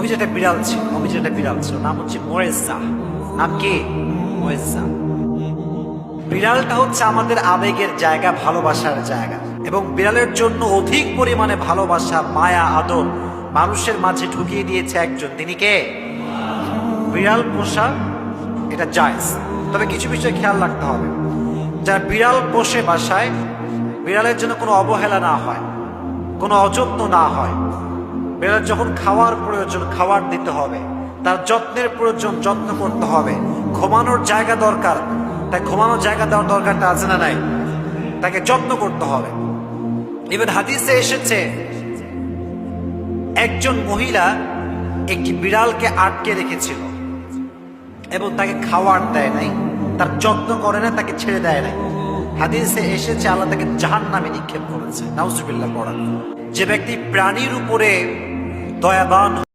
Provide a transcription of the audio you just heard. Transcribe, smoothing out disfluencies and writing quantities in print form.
নবীর একটা বিড়াল ছিল, নবীর একটা বিড়াল ছিল, নাম হচ্ছে মুয়েজ্জা। নাম কি? মুয়েজ্জা। বিড়ালটা হচ্ছে আমাদের আবেগের জায়গা, ভালোবাসার জায়গা, এবং বিড়ালের জন্য অধিক পরিমাণে ভালোবাসা, মায়া, আদর মানুষের মাঝে ঢুকিয়ে দিয়েছে একজন। তিনি কে? বিড়াল পোষা এটা জায়েজ, তবে কিছু বিষয় খেয়াল রাখতে হবে। যারা বিড়াল পোষে বাসায়, বিড়ালের জন্য কোনো অবহেলা না হয়, কোনো অযত্ন না হয়। বিড়াল যখন খাওয়ার প্রয়োজন, খাবার দিতে হবে। তার যত্নের প্রয়োজন, যত্ন করতে হবে। ঘুমানোর জায়গা দরকার, তাই ঘুমানোর জায়গা দেওয়ার দরকারটা আছে না নাই? তাকে যত্ন করতে হবে। ইভেন হাদিসে এসেছে একজন মহিলা একটি বিড়ালকে আটকে রেখেছিল এবং তাকে খাওয়ার দেয় নাই, তার যত্ন করে না, তাকে ছেড়ে দেয় নাই। হাদিসে এসেছে আল্লাহ তাকে জাহান্নামে নিক্ষেপ করেছে। নাউজুবিল্লাহ পড়া। যে ব্যক্তি প্রাণীর উপরে দয়াবান